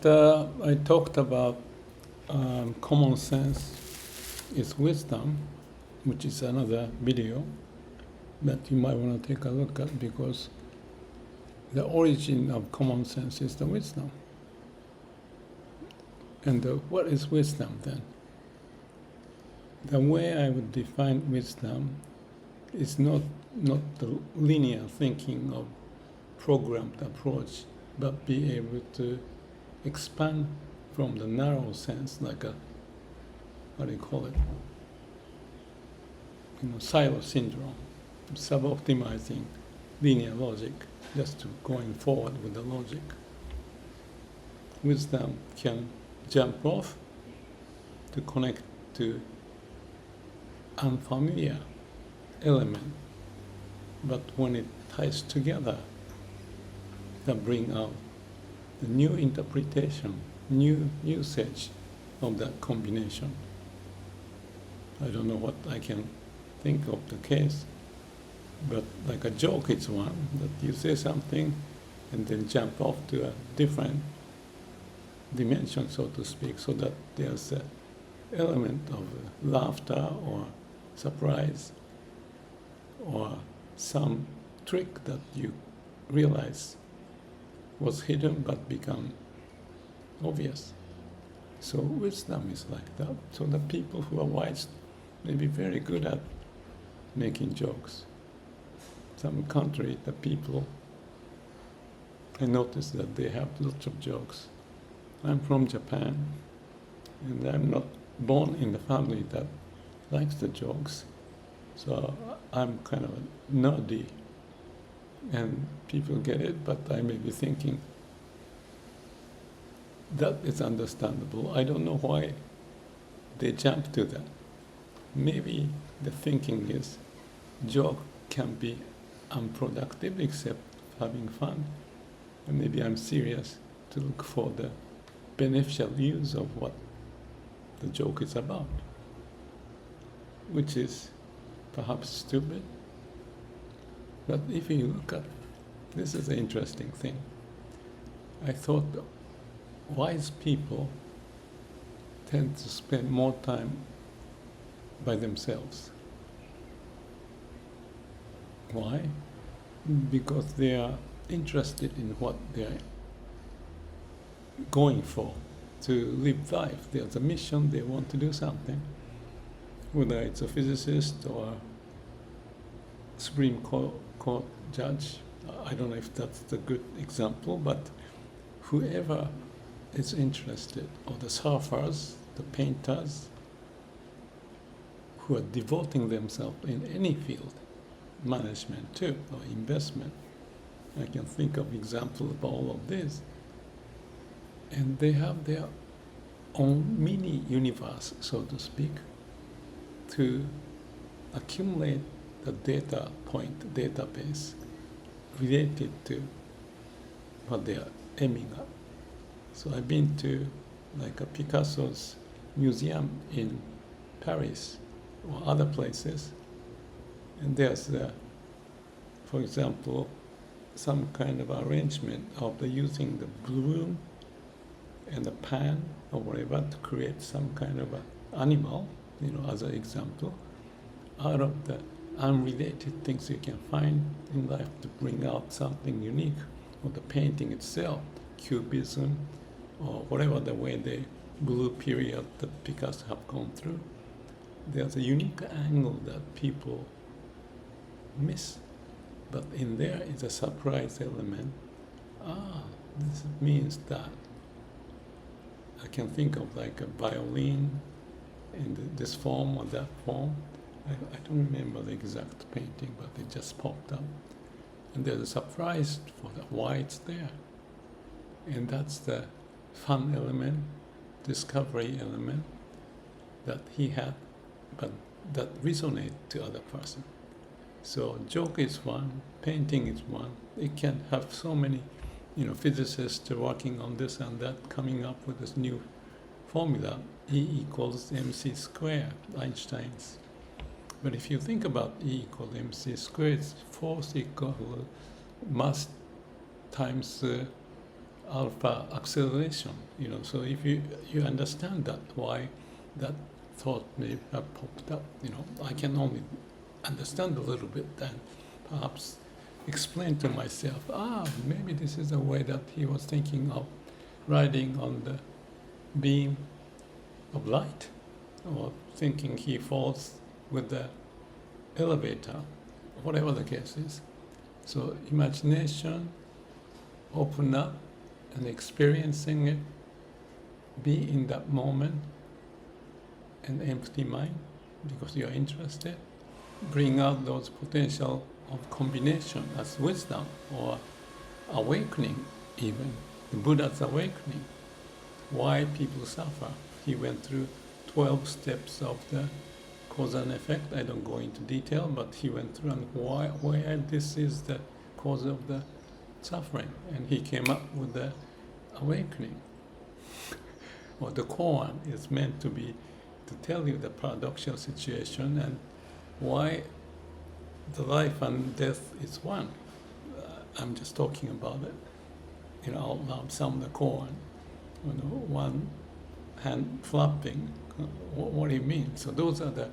I talked about common sense is wisdom, which is another video that you might want to take a look at, because the origin of common sense is the wisdom. And what is wisdom then? The way I would define wisdom is not the linear thinking of programmed approach, but be able to expand from the narrow sense, like a, what do you call it? Silo syndrome, sub-optimizing linear logic, just to going forward with the logic. Wisdom can jump off to connect to unfamiliar element, but when it ties together, that bring out the new interpretation, new usage of that combination. I don't know what I can think of the case, but like a joke is one, that you say something and then jump off to a different dimension, so to speak, so that there's an element of laughter or surprise or some trick that you realize was hidden but become obvious. So wisdom is like that. So the people who are wise may be very good at making jokes. Some country, the people, I noticed that they have lots of jokes. I'm from Japan, and I'm not born in the family that likes the jokes, so I'm kind of nerdy, and people get it, but I may be thinking that is understandable. I don't know why they jump to that. Maybe the thinking is joke can be unproductive except having fun, and maybe I'm serious to look for the beneficial use of what the joke is about, which is perhaps stupid. But if you look at, this is an interesting thing. I thought wise people tend to spend more time by themselves. Why? Because they are interested in what they are going for, to live life. There's a mission, they want to do something. Whether it's a physicist or a Supreme Court judge, I don't know if that's the good example, but whoever is interested, or the surfers, the painters, who are devoting themselves in any field, management too, or investment. I can think of examples of all of this. And they have their own mini universe, so to speak, to accumulate the data point, database related to what they are aiming at. So I've been to like a Picasso's museum in Paris or other places, and there's, for example, some kind of arrangement of the using the bloom and the pan or whatever to create some kind of an animal, as an example, out of the unrelated things you can find in life to bring out something unique, or the painting itself, Cubism, or whatever the way the blue period that Picasso have gone through. There's a unique angle that people miss, but in there is a surprise element. This means that. I can think of like a violin in this form or that form. I don't remember the exact painting, but it just popped up. And there's a surprise for why it's there. And that's the fun element, discovery element that he had, but that resonate to other person. So joke is one, painting is one. It can have so many physicists working on this and that, coming up with this new formula, E equals MC², Einstein's. But if you think about E equals MC², it's force equal mass times alpha acceleration. So if you understand that, why that thought may have popped up, I can only understand a little bit and perhaps explain to myself, maybe this is a way that he was thinking of riding on the beam of light, or thinking he falls with the elevator, whatever the case is. So imagination, open up and experiencing it, be in that moment, an empty mind, because you're interested, bring out those potential of combination as wisdom or awakening, even the Buddha's awakening. Why people suffer. He went through 12 steps of the cause and effect. I don't go into detail, but he went through and why this is the cause of the suffering. And he came up with the awakening. Or the koan is meant to be to tell you the paradoxical situation and why the life and death is one. I'm just talking about it, out loud, some of the koan, one hand flapping. What do you mean? So those are the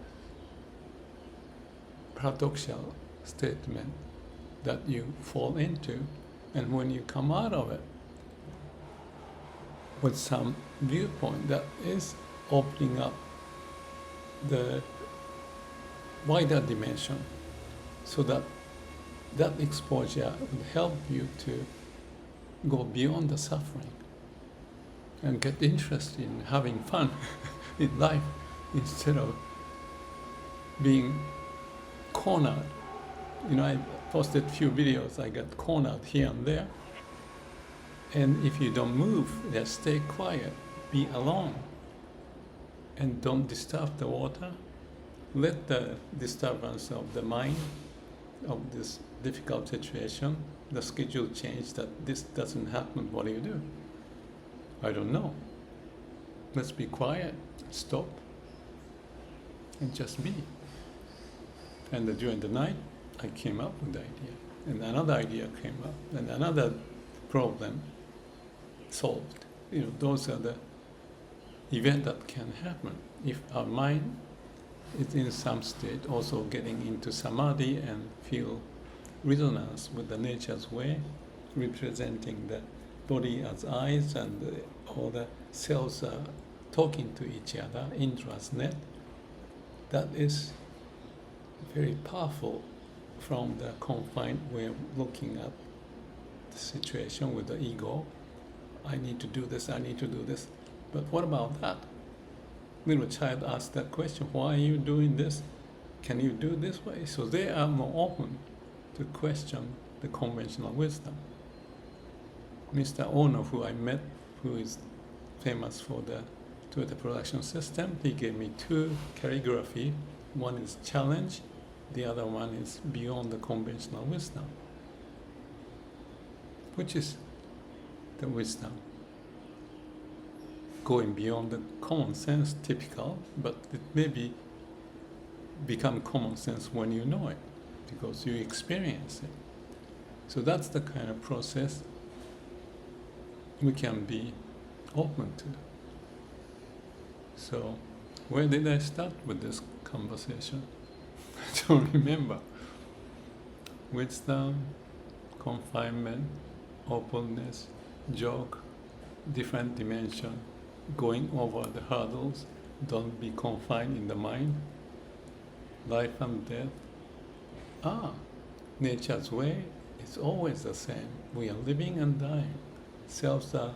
paradoxical statement that you fall into, and when you come out of it with some viewpoint that is opening up the wider dimension, so that exposure will help you to go beyond the suffering and get interested in having fun in life instead of being cornered. I posted a few videos, I got cornered here and there. And if you don't move, just stay quiet, be alone, and don't disturb the water. Let the disturbance of the mind, of this difficult situation, the schedule change, that this doesn't happen. What do? I don't know. Let's be quiet, stop, and just be. And during the night, I came up with the idea, and another idea came up, and another problem solved. Those are the events that can happen if our mind is in some state, also getting into Samadhi and feel resonance with the nature's way, representing the body as eyes and all the cells are talking to each other, Indra's net. That is very powerful from the confined way of looking at the situation with the ego. I need to do this, I need to do this. But what about that? Little child asked that question, why are you doing this? Can you do this way? So they are more open to question the conventional wisdom. Mr. Ono, who I met, who is famous for the Toyota production system, he gave me 2 calligraphy. One is challenge, the other one is beyond the conventional wisdom. Which is the wisdom? Going beyond the common sense, typical, but it may become common sense when you know it, because you experience it. So that's the kind of process we can be open to. So where did I start with this conversation? I don't remember. Wisdom, confinement, openness, joke, different dimension, going over the hurdles, don't be confined in the mind, life and death. Nature's way is always the same. We are living and dying. Selves are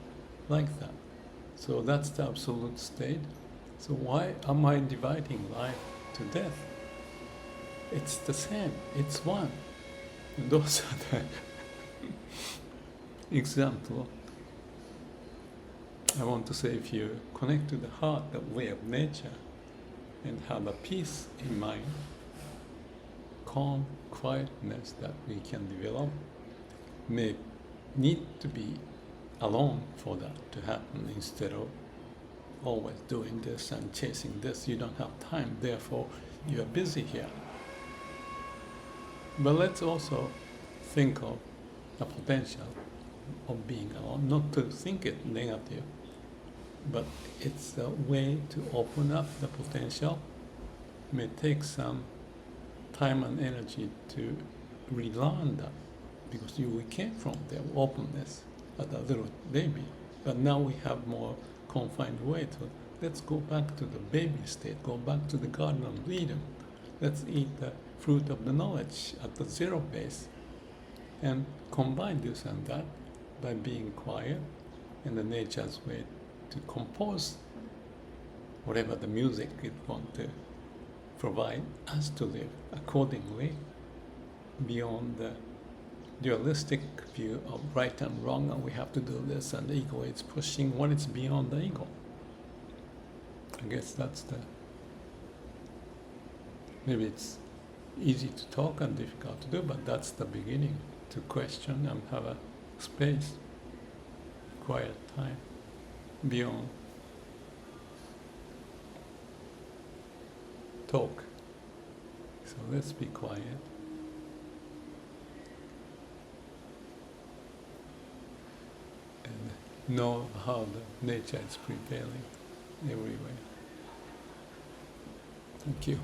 like that. So that's the absolute state. So why am I dividing life to death? It's the same. It's one. And those are the example. I want to say, if you connect to the heart, the way of nature, and have a peace in mind, calm, quietness that we can develop, may need to be alone for that to happen, instead of always doing this and chasing this. You don't have time, therefore you are busy here. But let's also think of the potential of being alone, not to think it negative, but it's a way to open up the potential. It may take some time and energy to relearn that, because we came from the openness as a little baby, but now we have more confined way to, let's go back to the baby state, go back to the Garden of Eden. Let's eat the fruit of the knowledge at the zero base and combine this and that by being quiet in the nature's way to compose whatever the music it wants to provide us to live accordingly, beyond the dualistic view of right and wrong, and we have to do this, and the ego is pushing what is beyond the ego. I guess that's the, maybe it's easy to talk and difficult to do, but that's the beginning, to question and have a space, quiet time, beyond talk. So let's be quiet. And know how the nature is prevailing everywhere. Thank you.